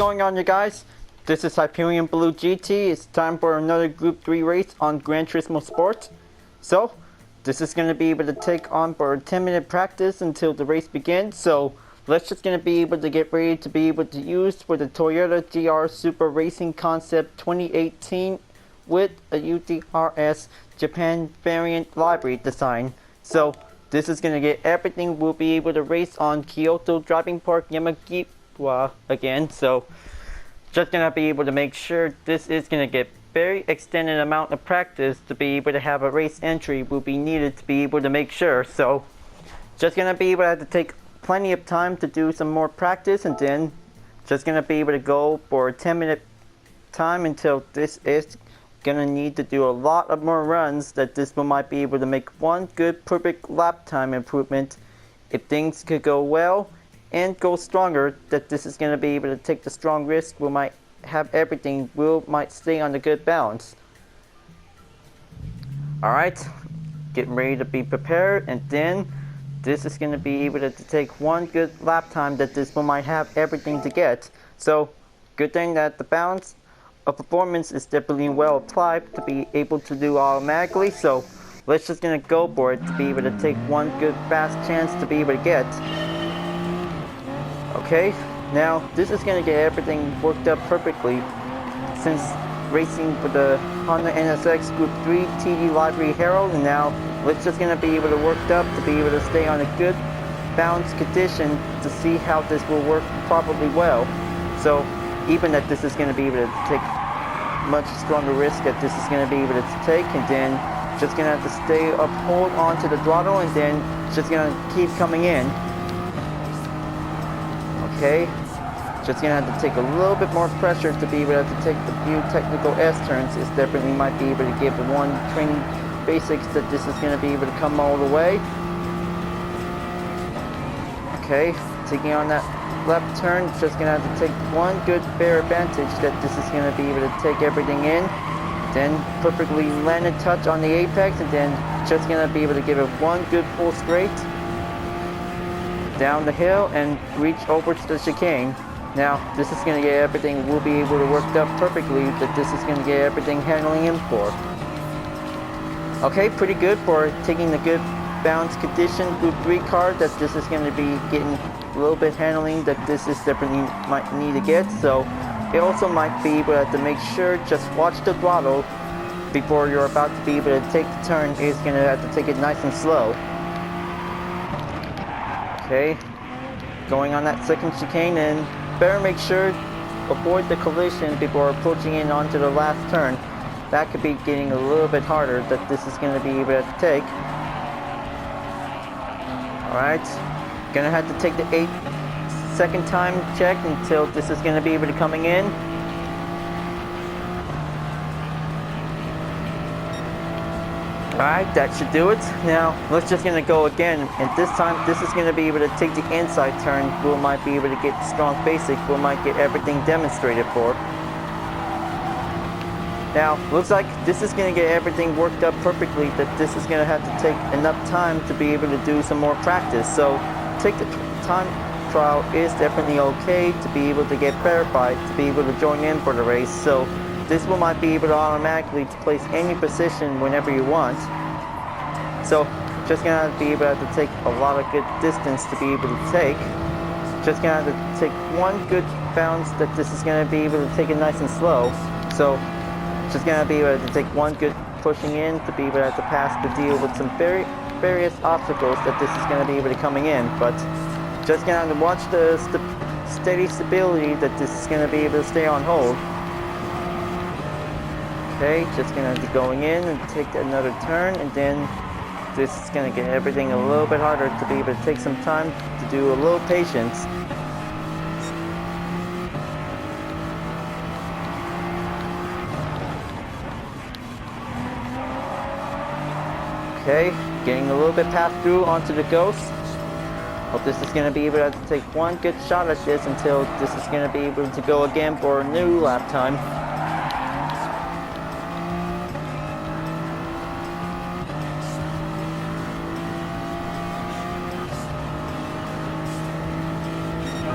going on, you guys? This is Hyperion-Blue-GT. It's time for another Group 3 race on Gran Turismo Sport. So, this is going to be able to take on for a 10-minute practice until the race begins. So, let's just going to be able to get ready to be able to use for the Toyota GR Supra Racing Concept 2018 with a U.D.R.S Japan Variant livery design. So, this is going to get everything. We'll be able to race on Kyoto Driving Park Yamagiwa again. So, just going to be able to make sure this is going to get very extended amount of practice to be able to have a race entry will be needed to be able to make sure. So, just going to be able to have to take plenty of time to do some more practice, and then just going to be able to go for a 10-minute time until this is gonna need to do a lot of more runs that this one might be able to make one good perfect lap time improvement. If things could go well and go stronger, that this is gonna be able to take the strong risk. We might have everything, might stay on the good balance. Alright, getting ready to be prepared, and then this is gonna be able to take one good lap time that this one might have everything to get. So good thing that the balance of performance is definitely well applied to be able to do automatically. So let's just gonna go for it to be able to take one good fast chance to be able to get. Okay, now this is gonna get everything worked up perfectly since racing for the Honda NSX Group 3 TD Livery Herald, and now let's just gonna be able to work up to be able to stay on a good balanced condition to see how this will work properly well. So even that this is going to be able to take much stronger risk that this is going to be able to take, and then just going to have to stay up, hold onto the throttle, and then just going to keep coming in. Okay, just going to have to take a little bit more pressure to be able to take the few technical S-turns. It definitely might be able to give the one training basics that this is going to be able to come all the way. Okay, taking on that left turn, just gonna have to take one good fair advantage that this is gonna be able to take everything in, then perfectly landed touch on the apex, and then just gonna be able to give it one good full straight down the hill and reach over to the chicane. Now this is gonna get everything, we'll be able to work up perfectly that this is gonna get everything handling in for. Okay, pretty good for taking the good balance condition Group 3 car that this is going to be getting a little bit handling that this is definitely might need to get. So it also might be able to make sure just watch the throttle before you're about to be able to take the turn. It's going to have to take it nice and slow. Okay, going on that second chicane, and better make sure avoid the collision before approaching in onto the last turn. That could be getting a little bit harder that this is going to be able to take. Alright, gonna have to take the 8-second time check until this is gonna be able to coming in. Alright, that should do it. Now, let's just gonna go again, and this time this is gonna be able to take the inside turn. We might be able to get strong basic, we might get everything demonstrated for. Now, looks like this is going to get everything worked up perfectly, that this is going to have to take enough time to be able to do some more practice. So, take the time trial is definitely okay to be able to get verified, to be able to join in for the race. So, this one might be able to automatically place any position whenever you want. So, just going to have to be able to take a lot of good distance to be able to take. Just going to have to take one good bounce that this is going to be able to take it nice and slow. So, just gonna be able to take one good pushing in to be able to pass the deal with some various obstacles that this is gonna be able to coming in, but just gonna have to watch the steady stability that this is gonna be able to stay on hold. Okay, just gonna be going in and take another turn, and then this is gonna get everything a little bit harder to be able to take some time to do a little patience. Okay, getting a little bit past through onto the Ghost. Hope this is going to be able to take one good shot at this until this is going to be able to go again for a new lap time.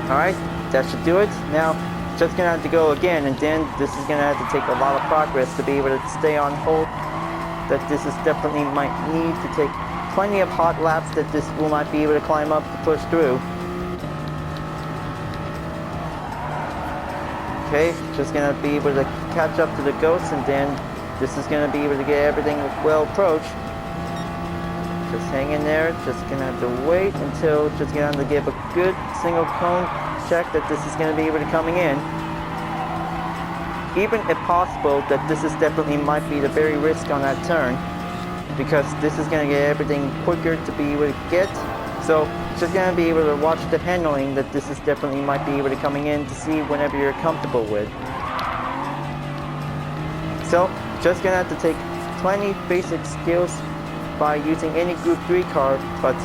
Alright, that should do it. Now, just gonna have to go again, and then this is gonna have to take a lot of progress to be able to stay on hold. That this is definitely might need to take plenty of hot laps that this will might be able to climb up to push through. Okay, just gonna be able to catch up to the ghosts, and then this is gonna be able to get everything well approached. Just hang in there, just gonna have to wait until just gonna have to give a good single cone check that this is gonna be able to coming in. Even if possible, that this is definitely might be the very risk on that turn, because this is gonna get everything quicker to be able to get. So just gonna be able to watch the handling that this is definitely might be able to coming in to see whenever you're comfortable with. So just gonna have to take plenty basic skills by using any Group 3 car, but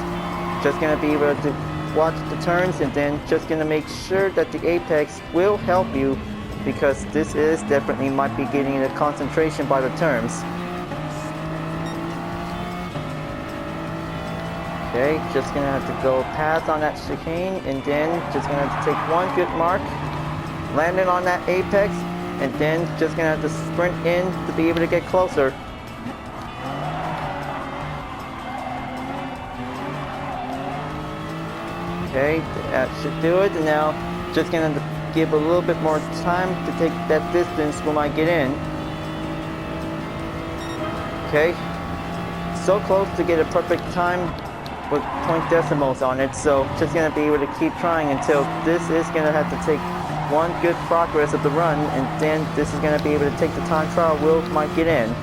just gonna be able to watch the turns, and then just gonna make sure that the apex will help you, because this is definitely might be getting the concentration by the turns. Okay, just gonna have to go past on that chicane, and then just gonna have to take one good mark, landing on that apex, and then just gonna have to sprint in to be able to get closer. Okay, that should do it. And now just gonna give a little bit more time to take that distance when I get in. Okay, so close to get a perfect time with point decimals on it, so just gonna be able to keep trying until this is gonna have to take one good progress of the run, and then this is gonna be able to take the time trial Will might get in.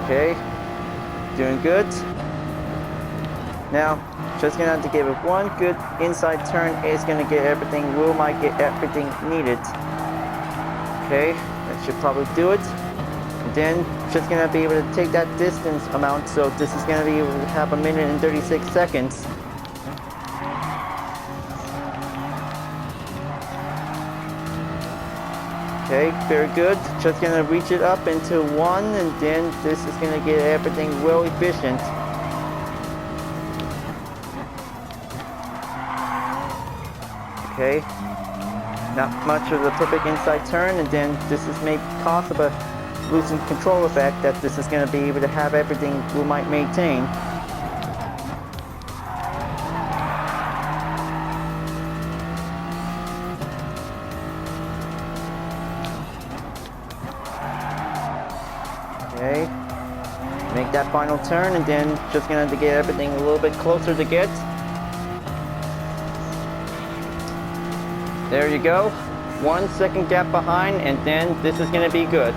Okay, doing good. Now, just gonna have to give it one good inside turn. It's gonna get everything, Will might get everything needed. Okay, that should probably do it. And then, just gonna be able to take that distance amount, so this is gonna be able to have 1 minute and 36 seconds. Okay, very good. Just gonna reach it up into 1, and then this is gonna get everything well efficient. Okay, not much of the perfect inside turn, and then this is maybe cause of a losing control effect that this is gonna be able to have everything we might maintain. Okay, make that final turn, and then just gonna have to get everything a little bit closer to get. There you go, 1 second gap behind, and then this is gonna be good.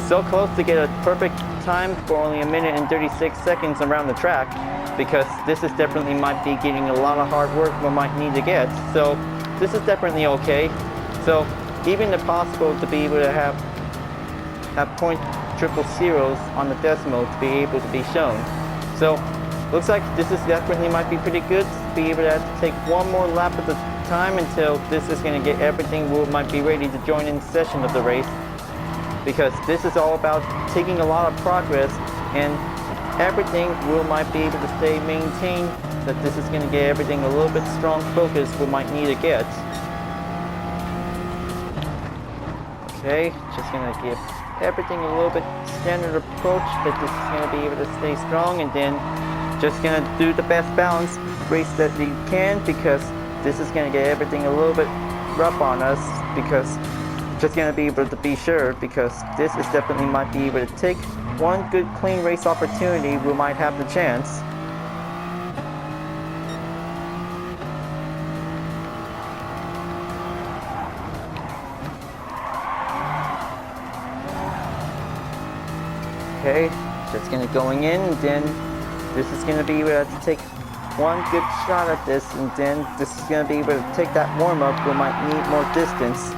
So close to get a perfect time for only 1 minute and 36 seconds around the track, because this is definitely might be getting a lot of hard work we might need to get. So this is definitely okay. So even if possible to be able to have point triple zeros on the decimal to be able to be shown. So looks like this is definitely might be pretty good to be able to have to take one more lap at the time until this is going to get everything we might be ready to join in session of the race, because this is all about taking a lot of progress, and everything we might be able to stay maintained, that this is going to get everything a little bit strong focus we might need to get. Okay, just going to give everything a little bit standard approach that this is going to be able to stay strong, and then just going to do the best balance race that you can, because this is going to get everything a little bit rough on us, because just going to be able to be sure, because this is definitely might be able to take one good clean race opportunity we might have the chance. Okay, just gonna going in, and then this is gonna be able to take one good shot at this, and then this is gonna be able to take that warm up. We might need more distance.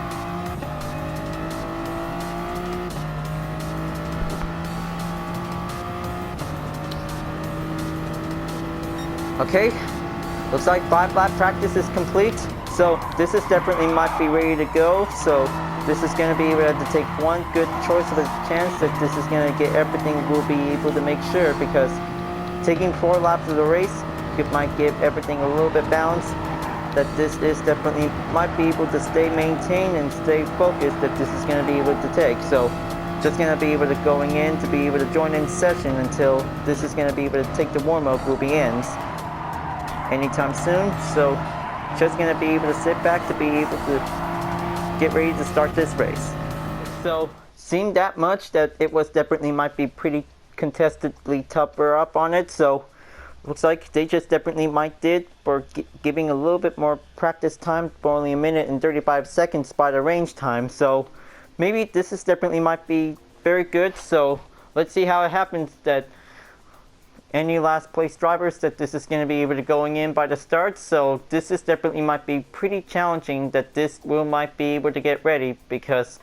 Okay, looks like 5 lap practice is complete. So this is definitely might be ready to go. So this is going to be able to take one good choice of a chance that this is going to get everything we'll be able to make sure, because taking 4 laps of the race, it might give everything a little bit balanced, that this is definitely might be able to stay maintained and stay focused, that this is going to be able to take. So just going to be able to going in to be able to join in session until this is going to be able to take the warm-up will be ends anytime soon. So just going to be able to sit back to be able to get ready to start this race. So seemed that much that it was definitely might be pretty contestedly tougher up on it. So looks like they just definitely might did for giving a little bit more practice time for only 1 minute and 35 seconds by the range time. So maybe this is definitely might be very good. So let's see how it happens that any last place drivers that this is going to be able to going in by the start. So this is definitely might be pretty challenging that this will might be able to get ready, because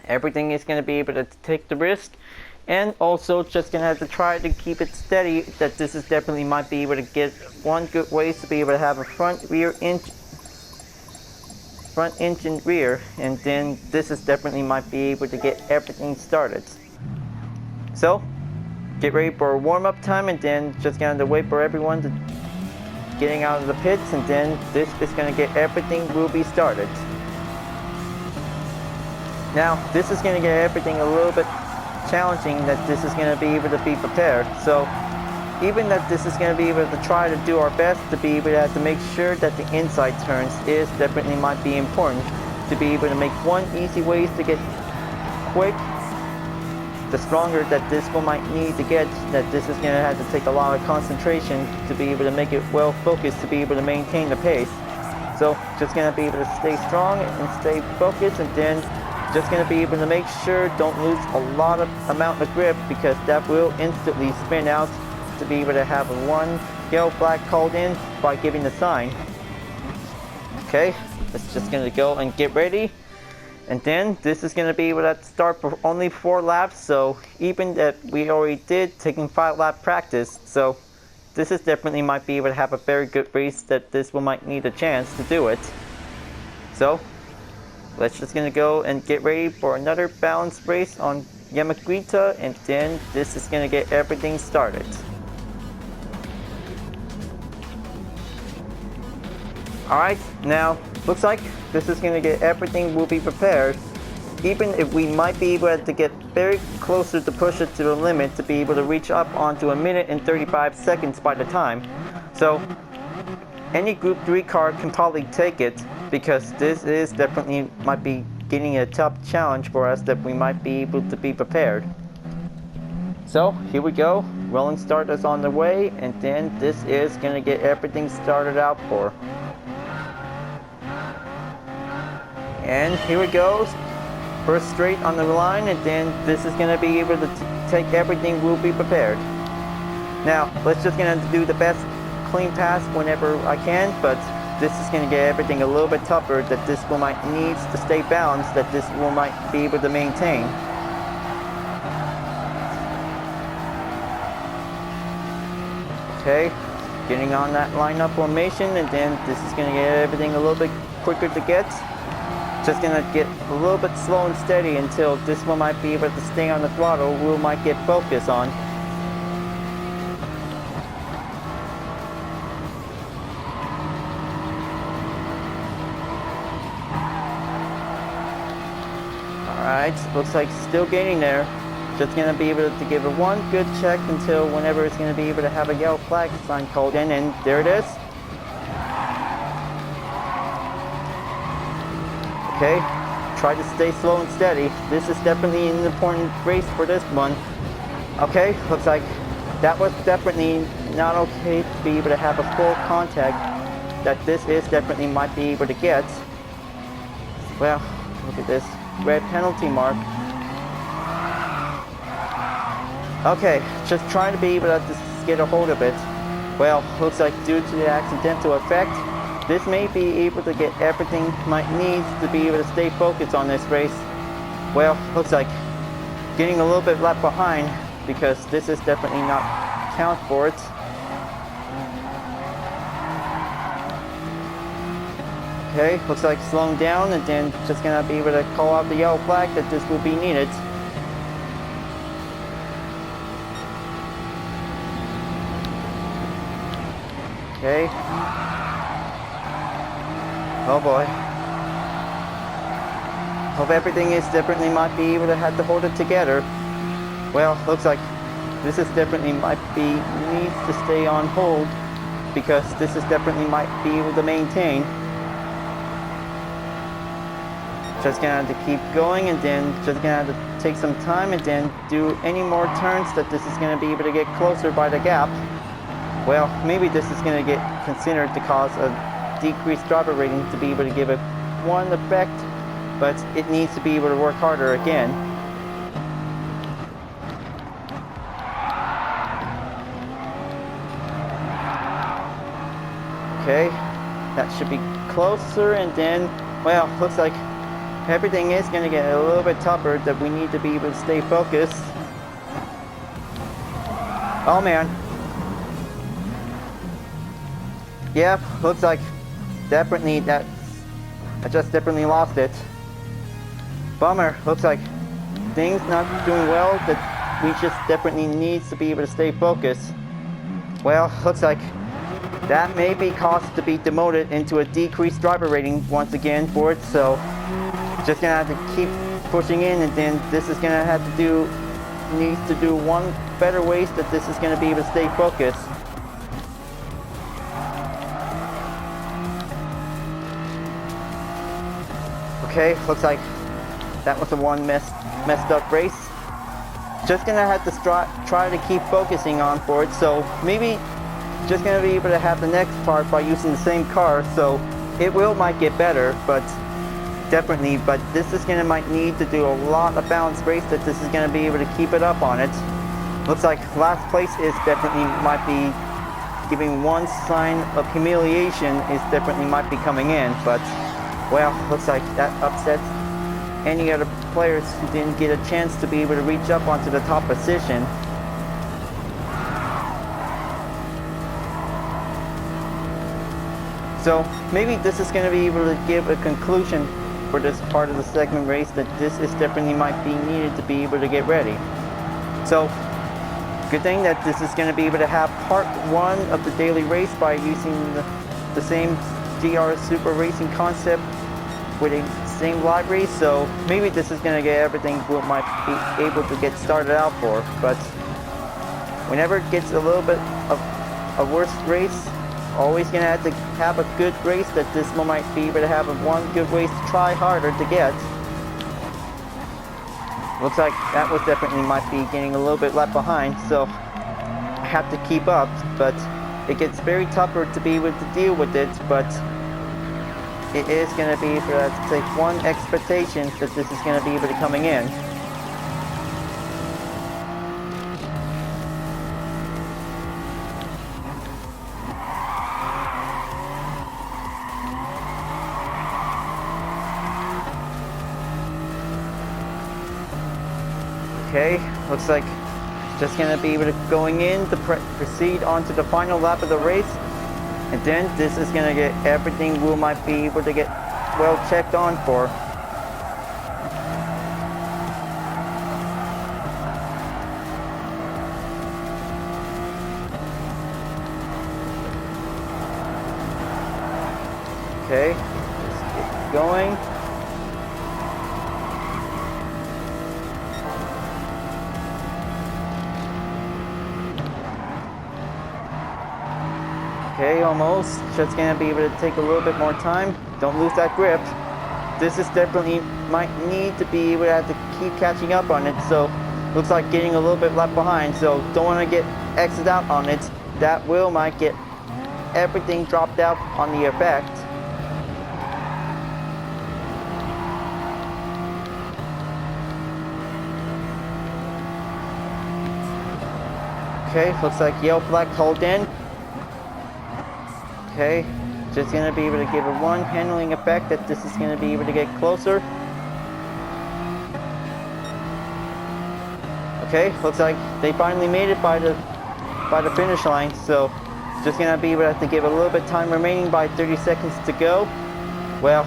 everything is going to be able to take the risk, and also just going to have to try to keep it steady, that this is definitely might be able to get one good way to be able to have a front engine rear, and then this is definitely might be able to get everything started. So get ready for a warm-up time, and then just going to wait for everyone to getting out of the pits, and then this is going to get everything will be started. Now this is going to get everything a little bit challenging, that this is going to be able to be prepared. So even that this is going to be able to try to do our best to be able to have to make sure that the inside turns is definitely might be important, to be able to make one easy ways to get quick. The stronger that this one might need to get, that this is going to have to take a lot of concentration to be able to make it well focused to be able to maintain the pace. So just going to be able to stay strong and stay focused, and then just going to be able to make sure don't lose a lot of amount of grip, because that will instantly spin out to be able to have one yellow flag called in by giving the sign. Okay, it's just going to go and get ready, and then this is going to be able to start for only 4 laps. So even that we already did taking 5 lap practice, so this is definitely might be able to have a very good race, that this one might need a chance to do it. So let's just gonna go and get ready for another balanced race on Yamagiwa, and then this is gonna get everything started. Alright, now looks like this is gonna get everything will be prepared, even if we might be able to get very closer to push it to the limit to be able to reach up onto 1 minute and 35 seconds by the time. So any Group 3 car can probably take it, because this is definitely might be getting a tough challenge for us, that we might be able to be prepared. So here we go, rolling start is on the way, and then this is going to get everything started out for. And here we go, first straight on the line, and then this is going to be able to take everything will be prepared. Now let's just going to do the best clean pass whenever I can, but this is going to get everything a little bit tougher, that this one might needs to stay balanced, that this one might be able to maintain. Okay, getting on that lineup formation, and then this is going to get everything a little bit quicker to get. Just going to get a little bit slow and steady until this one might be able to stay on the throttle, we might get focus on. Alright, looks like still gaining there. Just going to be able to give it one good check until whenever it's going to be able to have a yellow flag sign called in, and there it is. Okay, try to stay slow and steady. This is definitely an important race for this one. Okay, looks like that was definitely not okay to be able to have a full contact, that this is definitely might be able to get. Well, look at this red penalty mark. Okay, just trying to be able to just get a hold of it. Well, looks like due to the accidental effect, this may be able to get everything might needs to be able to stay focused on this race. Well, looks like getting a little bit left behind, because this is definitely not count for it. Okay, looks like slowing down and then just gonna be able to call out the yellow flag that this will be needed. Okay. Oh boy. Hope everything is definitely might be able to have to hold it together. Well, looks like this is definitely might be needs to stay on hold because this is definitely might be able to maintain. Just gonna have to keep going and then just gonna have to take some time and then do any more turns that this is gonna be able to get closer by the gap. Well, maybe this is gonna get considered to cause a decreased driver rating to be able to give it one effect, but it needs to be able to work harder again. Okay, that should be closer and then, well, looks like everything is going to get a little bit tougher that we need to be able to stay focused. Oh man. Yeah, looks like definitely I just definitely lost it. Bummer, looks like things not doing well that we just definitely needs to be able to stay focused. Well, looks like that may be caused to be demoted into a decreased driver rating once again for it, so just gonna have to keep pushing in and then this is gonna have to do, needs to do one better ways that this is gonna be able to stay focused. Okay, looks like that was a one messed up race. Just gonna have to try to keep focusing on for it, so maybe just gonna be able to have the next part by using the same car, so it might get better, but definitely, but this is gonna might need to do a lot of balanced race that this is gonna be able to keep it up on it. Looks like last place is definitely might be giving one sign of humiliation is definitely might be coming in, but well, looks like that upsets any other players who didn't get a chance to be able to reach up onto the top position. So maybe this is going to be able to give a conclusion for this part of the segment race that this is definitely might be needed to be able to get ready. So good thing that this is going to be able to have part one of the daily race by using the same GR Supra Racing Concept with the same library. So maybe this is going to get everything we might be able to get started out for. But whenever it gets a little bit of a worse race, always gonna have to have a good race that this one might be able to have one good race to try harder to get. Looks like that was definitely might be getting a little bit left behind, so I have to keep up, but it gets very tougher to be able to deal with it, but it is gonna be able to take one expectation that this is gonna be able to coming in. Okay, looks like just gonna be able to going in to proceed onto the final lap of the race, and then this is gonna get everything we might be able to get well checked on for. Okay, let's get going. Okay, almost. Just gonna be able to take a little bit more time. Don't lose that grip. This is definitely might need to be able to have to keep catching up on it. So looks like getting a little bit left behind. So don't want to get exited out on it. That might get everything dropped out on the effect. Okay, looks like yellow flag hold in. Okay, just gonna be able to give it one handling effect that this is gonna be able to get closer. Okay, looks like they finally made it by the finish line, so just gonna be able to have to give a little bit time remaining by 30 seconds to go. well,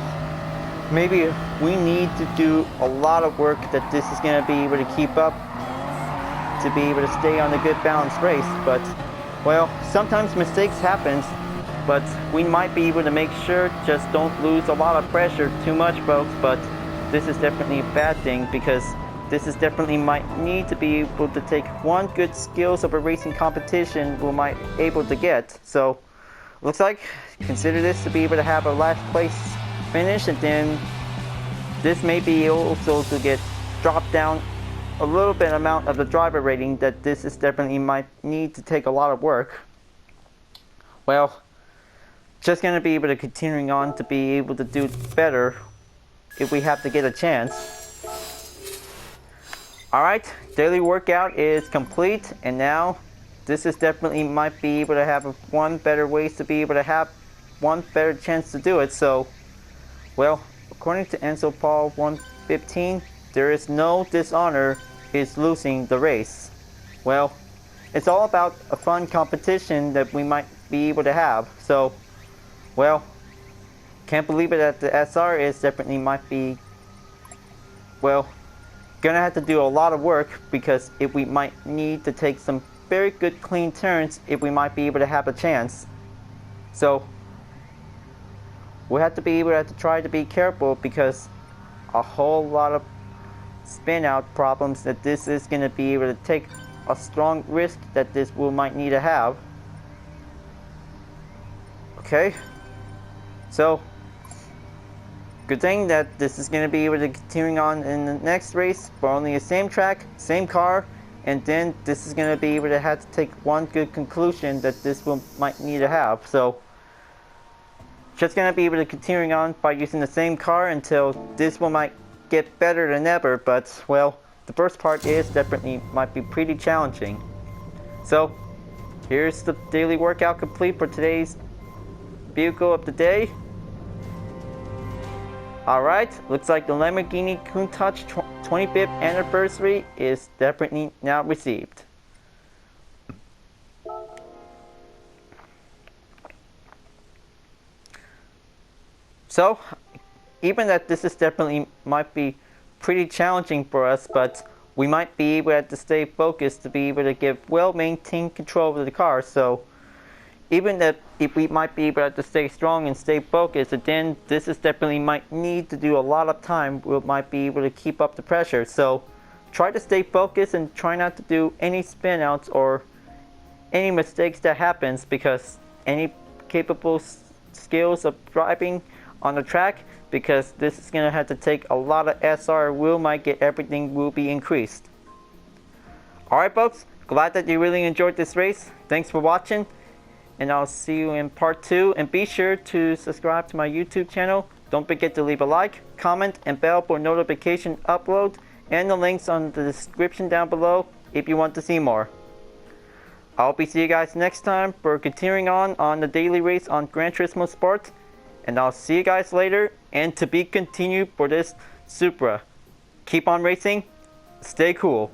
maybe we need to do a lot of work that this is going to be able to keep up to be able to stay on a good balanced race. But, well, sometimes mistakes happen, but we might be able to make sure just don't lose a lot of pressure too much, folks. But this is definitely a bad thing, because this is definitely might need to be able to take one good skills of a racing competition we might able to get. So looks like consider this to be able to have a last place finish, and then this may be also to get dropped down a little bit amount of the driver rating, that this is definitely might need to take a lot of work. Well, just gonna be able to continuing on to be able to do better if we have to get a chance. Alright, daily workout is complete, and now this is definitely might be able to have one better ways to be able to have one better chance to do it. So, well, according to Enzo Paul 115, there is no dishonor is losing the race. Well, it's all about a fun competition that we might be able to have. So, well, can't believe it that the SR is definitely might be, well, gonna have to do a lot of work, because if we might need to take some very good clean turns if we might be able to have a chance. So we have to be able to try to be careful, because a whole lot of spin out problems that this is going to be able to take a strong risk that this will might need to have. Okay, so good thing that this is going to be able to continuing on in the next race for only the same track, same car, and then this is going to be able to have to take one good conclusion that this will might need to have. So just going to be able to continuing on by using the same car until this will might get better than ever. But, well, the first part is definitely might be pretty challenging. So here's the daily workout complete for today's vehicle of the day. Alright, looks like the Lamborghini Countach 25th anniversary is definitely now received. So, even that this is definitely might be pretty challenging for us, but we might be able to stay focused to be able to give well-maintained control of the car. So even that if we might be able to stay strong and stay focused, then this is definitely might need to do a lot of time. We might be able to keep up the pressure. So try to stay focused and try not to do any spin outs or any mistakes that happens, because any capable skills of driving on the track, because this is going to have to take a lot of SR, will might get everything will be increased. Alright folks, glad that you really enjoyed this race. Thanks for watching, and I'll see you in part 2, and be sure to subscribe to my YouTube channel. Don't forget to leave a like, comment, and bell for notification upload, and the links on the description down below if you want to see more. I'll be see you guys next time for continuing on the daily race on Gran Turismo Sport, and I'll see you guys later, and to be continued for this Supra. Keep on racing, stay cool.